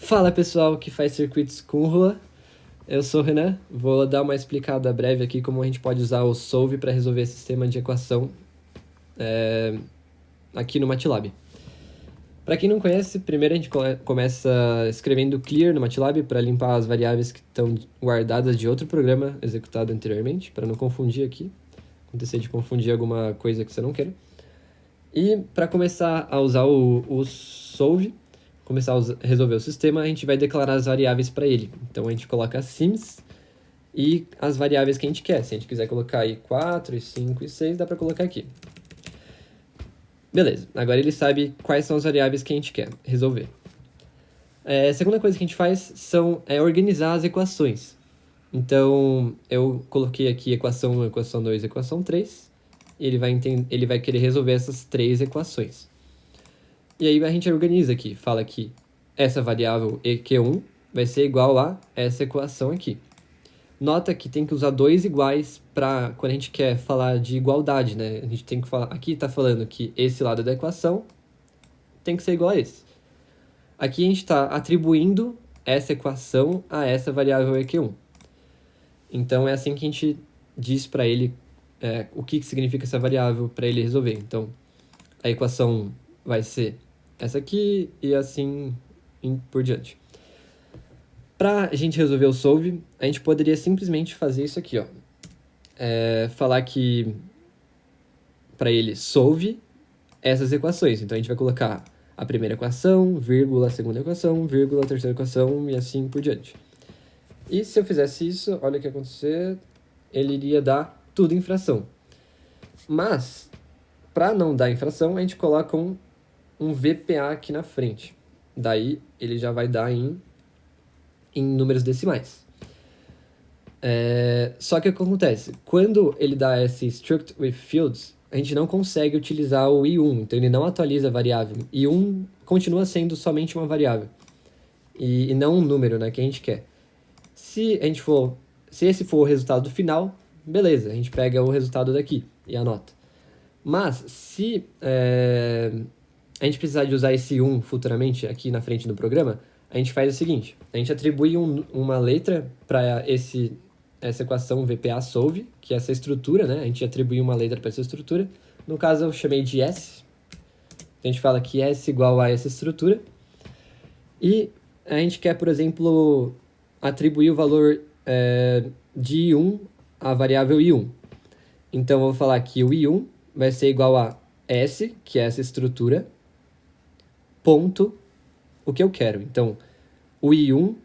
Fala pessoal que faz circuitos com Rua, eu sou o Renan, vou dar uma explicada breve aqui como a gente pode usar o Solve para resolver sistema de equação aqui no MATLAB. Para quem não conhece, primeiro a gente começa escrevendo clear no MATLAB para limpar as variáveis que estão guardadas de outro programa executado anteriormente, para não confundir aqui, acontecer de confundir alguma coisa que você não queira. E para começar a usar o Solve, começar a resolver o sistema, a gente vai declarar as variáveis para ele. Então a gente coloca sims e as variáveis que a gente quer. Se a gente quiser colocar aí 4, 5 e 6, dá para colocar aqui. Beleza, agora ele sabe quais são as variáveis que a gente quer resolver. A segunda coisa que a gente faz é organizar as equações. Então eu coloquei aqui equação 1, equação 2, equação 3. E ele vai querer resolver essas três equações. E aí a gente organiza aqui, fala que essa variável EQ1 vai ser igual a essa equação aqui. Nota que tem que usar dois iguais para quando a gente quer falar de igualdade, né? A gente tem que falar, aqui está falando que esse lado da equação tem que ser igual a esse. Aqui a gente está atribuindo essa equação a essa variável EQ1. Então é assim que a gente diz para ele o que significa essa variável para ele resolver. Então a equação vai ser essa aqui e assim por diante. Para a gente resolver o solve, a gente poderia simplesmente fazer isso aqui, ó. Falar que para ele solve essas equações. Então a gente vai colocar a primeira equação, vírgula, a segunda equação, vírgula, a terceira equação e assim por diante. E se eu fizesse isso, olha o que ia acontecer, ele iria dar tudo em fração. Mas, para não dar em fração, a gente coloca um VPA aqui na frente. Daí, ele já vai dar em números decimais. Só que o que acontece? Quando ele dá esse struct with fields, a gente não consegue utilizar o i1, então ele não atualiza a variável. i1 continua sendo somente uma variável, e não um número, né, que a gente quer. Se esse for o resultado final, beleza, a gente pega o resultado daqui e anota. Mas, se a gente precisar de usar esse 1 futuramente aqui na frente do programa, a gente faz o seguinte, a gente atribui uma letra para essa equação VPA solve, que é essa estrutura, né? A gente atribui uma letra para essa estrutura. No caso, eu chamei de S. A gente fala que S igual a essa estrutura. E a gente quer, por exemplo, atribuir o valor de i1 à variável i1. Então, eu vou falar que o i1 vai ser igual a S, que é essa estrutura, ponto, o que eu quero. Então, o i1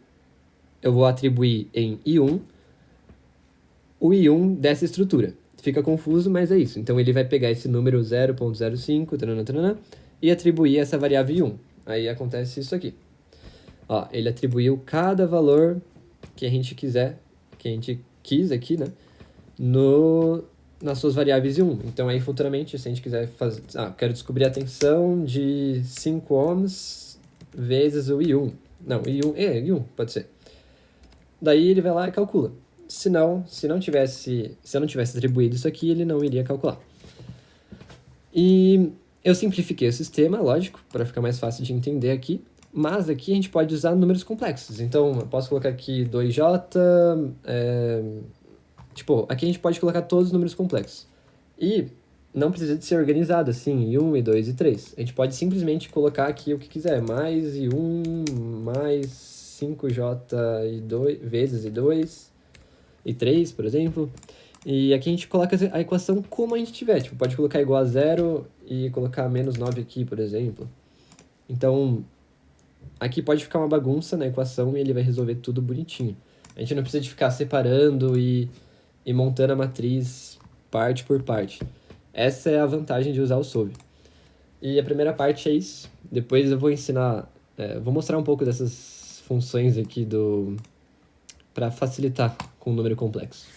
eu vou atribuir em i1 o i1 dessa estrutura. Fica confuso, mas é isso. Então, ele vai pegar esse número 0.05, e atribuir essa variável i1. Aí acontece isso aqui. Ó, ele atribuiu cada valor que a gente quis aqui, né, nas suas variáveis i1. Então, aí, futuramente, se a gente quiser fazer... quero descobrir a tensão de 5 ohms vezes o i1. Não, i1, pode ser. Daí, ele vai lá e calcula. Se eu não tivesse atribuído isso aqui, ele não iria calcular. E eu simplifiquei o sistema, lógico, para ficar mais fácil de entender aqui. Mas aqui a gente pode usar números complexos. Então, eu posso colocar aqui 2J... aqui a gente pode colocar todos os números complexos. E não precisa de ser organizado assim, i1, i2 e 3. A gente pode simplesmente colocar aqui o que quiser. Mais i1, mais 5J vezes i2 e 3, por exemplo. E aqui a gente coloca a equação como a gente tiver. Pode colocar igual a 0 e colocar menos 9 aqui, por exemplo. Então, aqui pode ficar uma bagunça na equação e ele vai resolver tudo bonitinho. A gente não precisa de ficar separando e montando a matriz parte por parte. Essa é a vantagem de usar o Solve. E a primeira parte é isso. Depois eu vou ensinar, vou mostrar um pouco dessas funções aqui para facilitar com o número complexo.